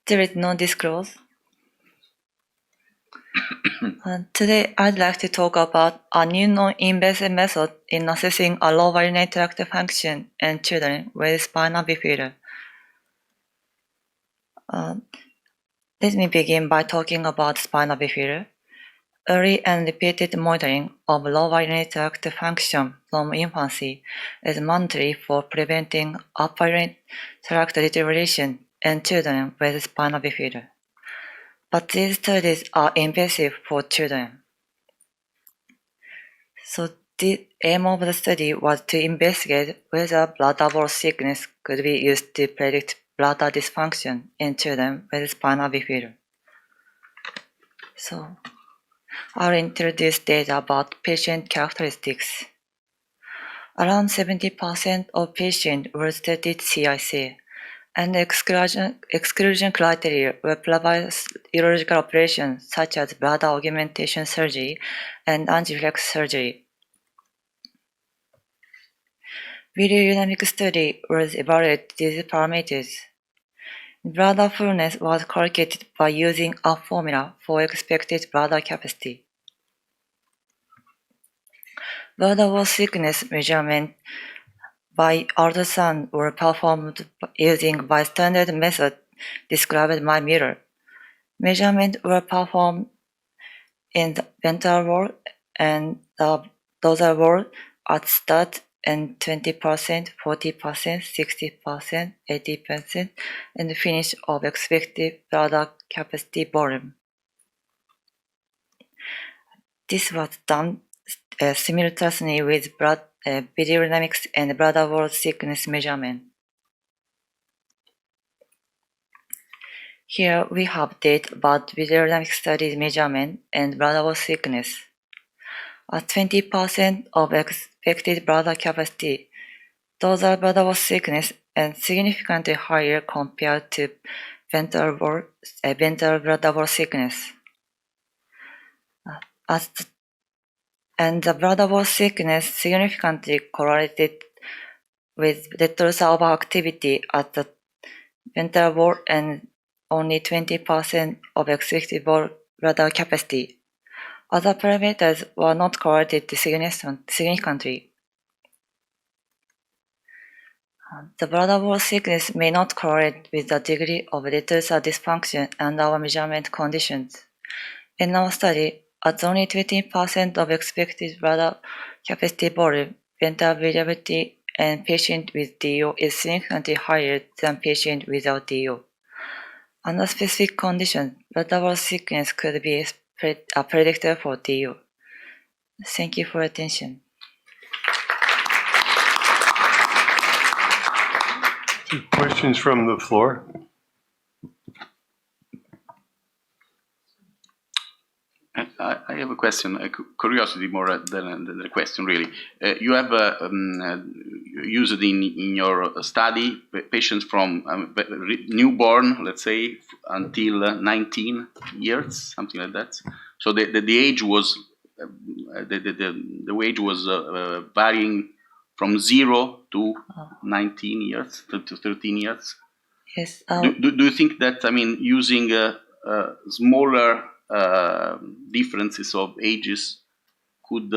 There is no disclose. Today, I'd like to talk about a new non-invasive method in assessing a lower urinary tract function in children with spina bifida. Let me begin by talking about spina bifida. Early and repeated monitoring of lower urinary tract function from infancy is mandatory for preventing upper urinary tract deterioration in children with spina bifida. But these studies are invasive for children. So the aim of the study was to investigate whether bladder wall thickness could be used to predict bladder dysfunction in children with spina bifida. So I'll introduce data about patient characteristics. Around 70% of patients were studied CIC, and exclusion criteria will provide urological operations such as bladder augmentation surgery and angiorex surgery. Video dynamic study was evaluated these parameters. Bladder fullness was calculated by using a formula for expected bladder capacity. Bladder wall thickness measurement by ultrasound were performed using by standard method described by Miller. Measurements were performed in the ventral wall and the dorsal wall at start and 20%, 40%, 60%, 80%, and finish of expected bladder capacity volume. This was done simultaneously with video dynamics and bladder wall thickness measurement. Here we have data about video dynamic studies measurement and bladder wall thickness. At 20% of expected bladder capacity, dorsal bladder wall thickness is significantly higher compared to ventral bladder wall thickness. And the bladder wall thickness significantly correlated with retrosal overactivity at the ventral wall and only 20% of expected bladder capacity. Other parameters were not correlated significantly. The bladder wall thickness may not correlate with the degree of retrosal dysfunction and our measurement conditions. In our study, at only 20% of expected bladder capacity volume, ventral variability in patient with DO is significantly higher than patient without DO. Under specific conditions, bladder wall thickness could be a predictor for DO. Thank you for your attention. Questions from the floor? I have a question, a curiosity more than a question, really. You have used in your study patients from newborn, let's say, until 19 years, something like that. So the age was the age was varying from 0 to 19 years to 13 years. Yes. Do you think that, I mean, using smaller differences of ages could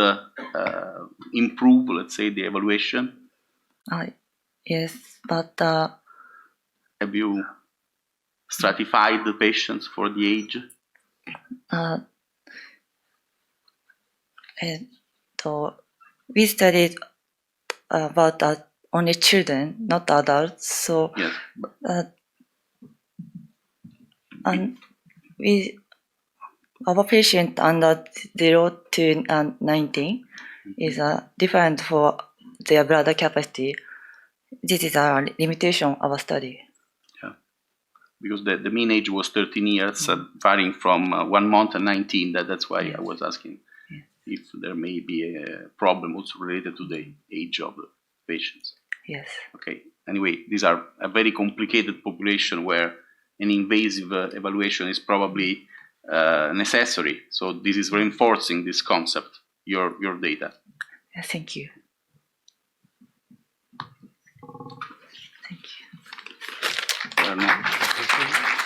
improve, let's say, the evaluation? Yes, but have you stratified the patients for the age? We studied about only children, not adults. So, yes, and our patient under 0 to 19 is different for their bladder capacity. This is a limitation of our study. Yeah, because the mean age was 13 years, varying from 1 month and 19. That's why I was asking if there may be a problem also related to the age of the patients. Yes. Okay. Anyway, these are a very complicated population where an invasive evaluation is probably necessary. So this is reinforcing this concept, your data. Thank you. Thank you. This is-